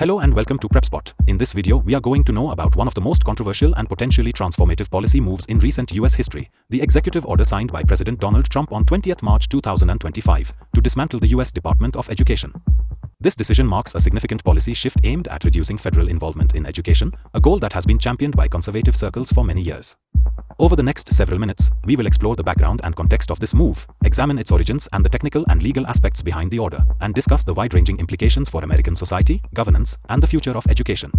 Hello and welcome to Prepspot. In this video, we are going to know about one of the most controversial and potentially transformative policy moves in recent US history, the executive order signed by President Donald Trump on 20th March 2025 to dismantle the US Department of Education. This decision marks a significant policy shift aimed at reducing federal involvement in education, a goal that has been championed by conservative circles for many years. Over the next several minutes, we will explore the background and context of this move, examine its origins and the technical and legal aspects behind the order, and discuss the wide-ranging implications for American society, governance, and the future of education.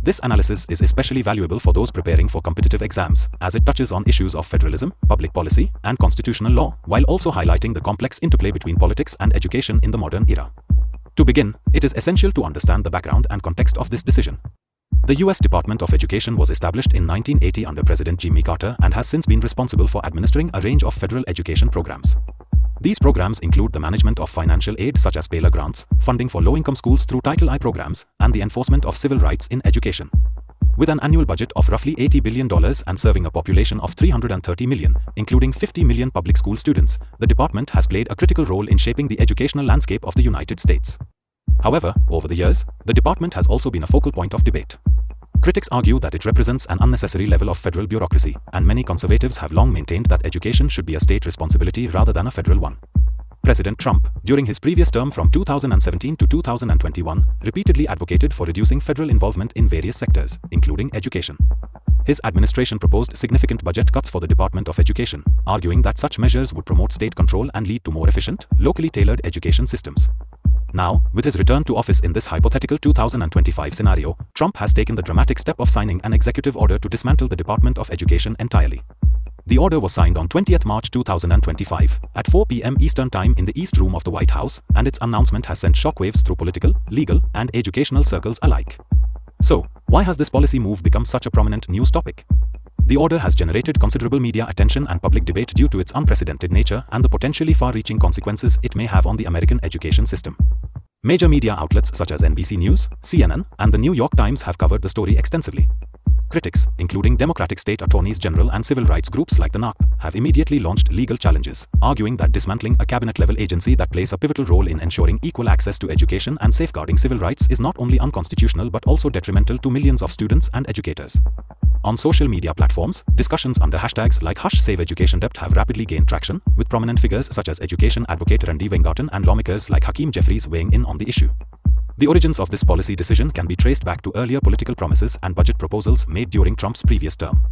This analysis is especially valuable for those preparing for competitive exams, as it touches on issues of federalism, public policy, and constitutional law, while also highlighting the complex interplay between politics and education in the modern era. To begin, it is essential to understand the background and context of this decision. The U.S. Department of Education was established in 1980 under President Jimmy Carter and has since been responsible for administering a range of federal education programs. These programs include the management of financial aid such as Pell grants, funding for low-income schools through Title I programs, and the enforcement of civil rights in education. With an annual budget of roughly $80 billion and serving a population of 330 million, including 50 million public school students, the department has played a critical role in shaping the educational landscape of the United States. However, over the years, the department has also been a focal point of debate. Critics argue that it represents an unnecessary level of federal bureaucracy, and many conservatives have long maintained that education should be a state responsibility rather than a federal one. President Trump, during his previous term from 2017 to 2021, repeatedly advocated for reducing federal involvement in various sectors, including education. His administration proposed significant budget cuts for the Department of Education, arguing that such measures would promote state control and lead to more efficient, locally tailored education systems. Now, with his return to office in this hypothetical 2025 scenario, Trump has taken the dramatic step of signing an executive order to dismantle the Department of Education entirely. The order was signed on 20th March 2025 at 4 p.m. Eastern Time in the East Room of the White House, and its announcement has sent shockwaves through political, legal, and educational circles alike. So, why has this policy move become such a prominent news topic? The order has generated considerable media attention and public debate due to its unprecedented nature and the potentially far-reaching consequences it may have on the American education system. Major media outlets such as NBC News, CNN, and the New York Times have covered the story extensively. Critics, including Democratic state attorneys general and civil rights groups like the NARP, have immediately launched legal challenges, arguing that dismantling a cabinet-level agency that plays a pivotal role in ensuring equal access to education and safeguarding civil rights is not only unconstitutional but also detrimental to millions of students and educators. On social media platforms, discussions under hashtags like #SaveEducationDebt have rapidly gained traction, with prominent figures such as education advocate Randy Weingarten and lawmakers like Hakeem Jeffries weighing in on the issue. The origins of this policy decision can be traced back to earlier political promises and budget proposals made during Trump's previous term.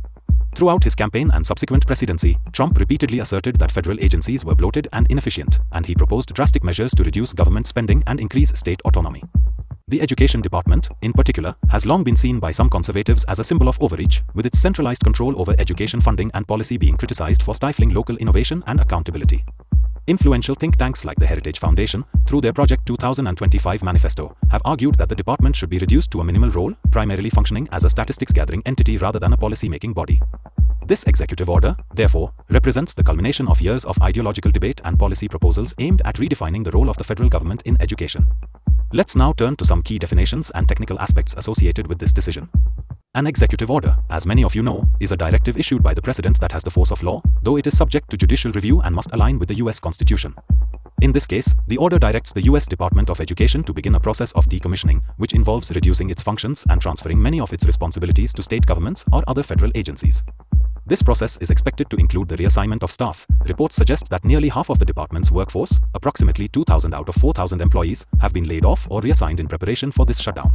Throughout his campaign and subsequent presidency, Trump repeatedly asserted that federal agencies were bloated and inefficient, and he proposed drastic measures to reduce government spending and increase state autonomy. The Education Department, in particular, has long been seen by some conservatives as a symbol of overreach, with its centralized control over education funding and policy being criticized for stifling local innovation and accountability. Influential think tanks like the Heritage Foundation, through their Project 2025 manifesto, have argued that the department should be reduced to a minimal role, primarily functioning as a statistics-gathering entity rather than a policy-making body. This executive order, therefore, represents the culmination of years of ideological debate and policy proposals aimed at redefining the role of the federal government in education. Let's now turn to some key definitions and technical aspects associated with this decision. An executive order, as many of you know, is a directive issued by the president that has the force of law, though it is subject to judicial review and must align with the U.S. Constitution. In this case, the order directs the U.S. Department of Education to begin a process of decommissioning, which involves reducing its functions and transferring many of its responsibilities to state governments or other federal agencies. This process is expected to include the reassignment of staff. Reports suggest that nearly half of the department's workforce, approximately 2,000 out of 4,000 employees, have been laid off or reassigned in preparation for this shutdown.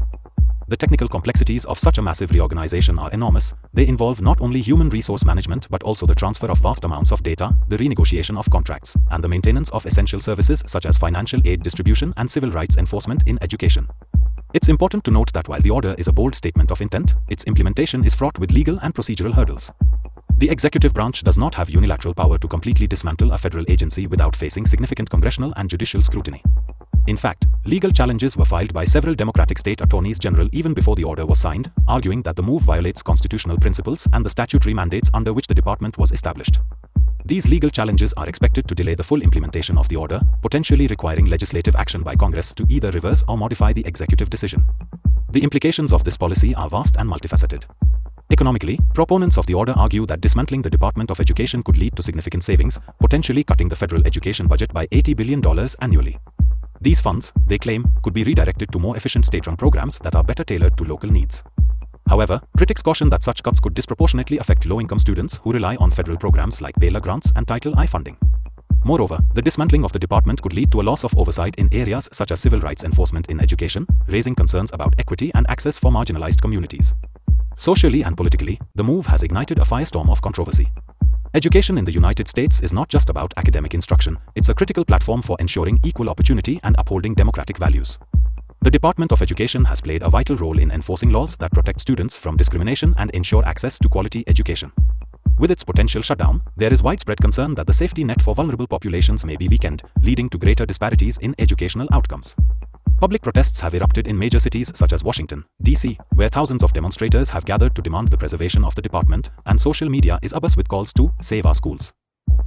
The technical complexities of such a massive reorganization are enormous. They involve not only human resource management but also the transfer of vast amounts of data, the renegotiation of contracts, and the maintenance of essential services such as financial aid distribution and civil rights enforcement in education. It's important to note that while the order is a bold statement of intent, its implementation is fraught with legal and procedural hurdles. The executive branch does not have unilateral power to completely dismantle a federal agency without facing significant congressional and judicial scrutiny. In fact, legal challenges were filed by several Democratic state attorneys general even before the order was signed, arguing that the move violates constitutional principles and the statutory mandates under which the department was established. These legal challenges are expected to delay the full implementation of the order, potentially requiring legislative action by Congress to either reverse or modify the executive decision. The implications of this policy are vast and multifaceted. Economically, proponents of the order argue that dismantling the Department of Education could lead to significant savings, potentially cutting the federal education budget by $80 billion annually. These funds, they claim, could be redirected to more efficient state-run programs that are better tailored to local needs. However, critics caution that such cuts could disproportionately affect low-income students who rely on federal programs like Baylor grants and Title I funding. Moreover, the dismantling of the department could lead to a loss of oversight in areas such as civil rights enforcement in education, raising concerns about equity and access for marginalized communities. Socially and politically, the move has ignited a firestorm of controversy. Education in the United States is not just about academic instruction, it's a critical platform for ensuring equal opportunity and upholding democratic values. The Department of Education has played a vital role in enforcing laws that protect students from discrimination and ensure access to quality education. With its potential shutdown, there is widespread concern that the safety net for vulnerable populations may be weakened, leading to greater disparities in educational outcomes. Public protests have erupted in major cities such as Washington, D.C., where thousands of demonstrators have gathered to demand the preservation of the department, and social media is abuzz with calls to save our schools.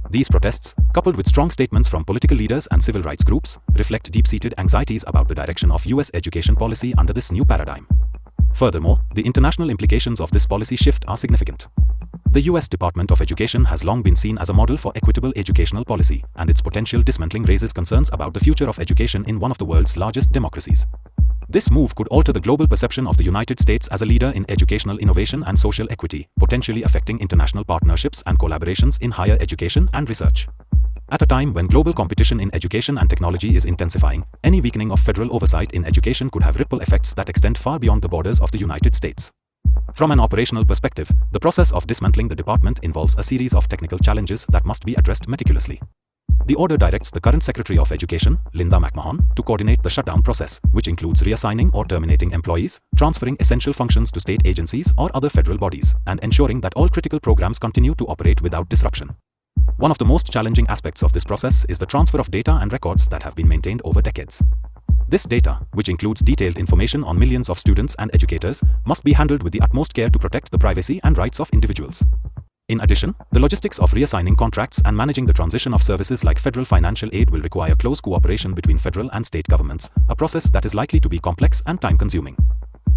These protests, coupled with strong statements from political leaders and civil rights groups, reflect deep-seated anxieties about the direction of U.S. education policy under this new paradigm. Furthermore, the international implications of this policy shift are significant. The U.S. Department of Education has long been seen as a model for equitable educational policy, and its potential dismantling raises concerns about the future of education in one of the world's largest democracies. This move could alter the global perception of the United States as a leader in educational innovation and social equity, potentially affecting international partnerships and collaborations in higher education and research. At a time when global competition in education and technology is intensifying, any weakening of federal oversight in education could have ripple effects that extend far beyond the borders of the United States. From an operational perspective, the process of dismantling the department involves a series of technical challenges that must be addressed meticulously. The order directs the current Secretary of Education, Linda McMahon, to coordinate the shutdown process, which includes reassigning or terminating employees, transferring essential functions to state agencies or other federal bodies, and ensuring that all critical programs continue to operate without disruption. One of the most challenging aspects of this process is the transfer of data and records that have been maintained over decades. This data, which includes detailed information on millions of students and educators, must be handled with the utmost care to protect the privacy and rights of individuals. In addition, the logistics of reassigning contracts and managing the transition of services like federal financial aid will require close cooperation between federal and state governments, a process that is likely to be complex and time-consuming.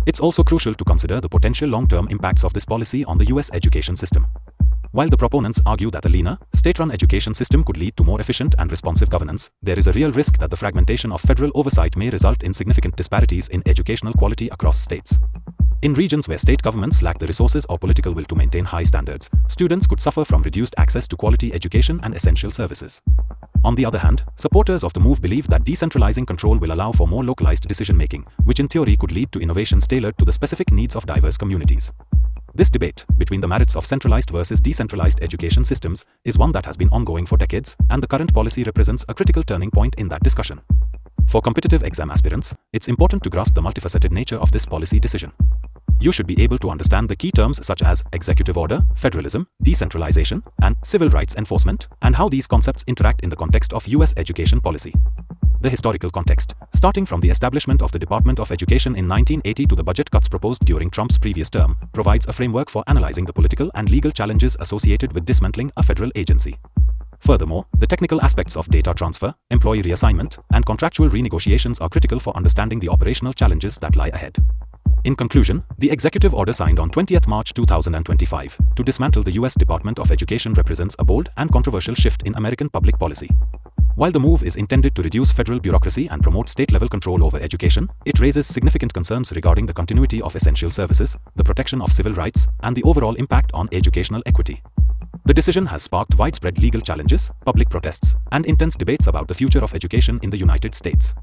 It's also crucial to consider the potential long-term impacts of this policy on the U.S. education system. While the proponents argue that a leaner, state-run education system could lead to more efficient and responsive governance, there is a real risk that the fragmentation of federal oversight may result in significant disparities in educational quality across states. In regions where state governments lack the resources or political will to maintain high standards, students could suffer from reduced access to quality education and essential services. On the other hand, supporters of the move believe that decentralizing control will allow for more localized decision-making, which in theory could lead to innovations tailored to the specific needs of diverse communities. This debate between the merits of centralized versus decentralized education systems is one that has been ongoing for decades, and the current policy represents a critical turning point in that discussion. For competitive exam aspirants, it's important to grasp the multifaceted nature of this policy decision. You should be able to understand the key terms such as executive order, federalism, decentralization, and civil rights enforcement, and how these concepts interact in the context of U.S. education policy. The historical context, starting from the establishment of the Department of Education in 1980 to the budget cuts proposed during Trump's previous term, provides a framework for analyzing the political and legal challenges associated with dismantling a federal agency. Furthermore, the technical aspects of data transfer, employee reassignment, and contractual renegotiations are critical for understanding the operational challenges that lie ahead. In conclusion, the executive order signed on 20th March 2025 to dismantle the U.S. Department of Education represents a bold and controversial shift in American public policy. While the move is intended to reduce federal bureaucracy and promote state-level control over education, it raises significant concerns regarding the continuity of essential services, the protection of civil rights, and the overall impact on educational equity. The decision has sparked widespread legal challenges, public protests, and intense debates about the future of education in the United States.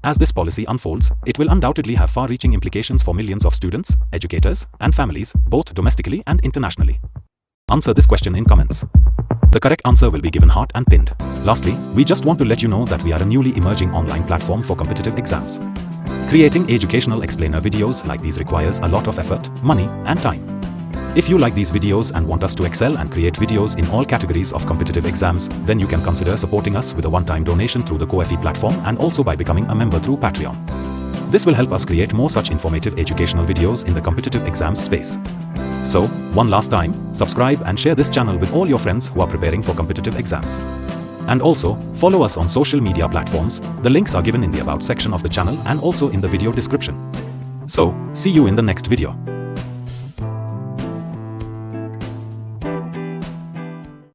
As this policy unfolds, it will undoubtedly have far-reaching implications for millions of students, educators, and families, both domestically and internationally. Answer this question in comments. The correct answer will be given heart and pinned. Lastly, we just want to let you know that we are a newly emerging online platform for competitive exams. Creating educational explainer videos like these requires a lot of effort, money, and time. If you like these videos and want us to excel and create videos in all categories of competitive exams, then you can consider supporting us with a one-time donation through the Ko-fi platform and also by becoming a member through Patreon. This will help us create more such informative educational videos in the competitive exams space. So, one last time, subscribe and share this channel with all your friends who are preparing for competitive exams. And also, follow us on social media platforms. The links are given in the About section of the channel and also in the video description. So, see you in the next video.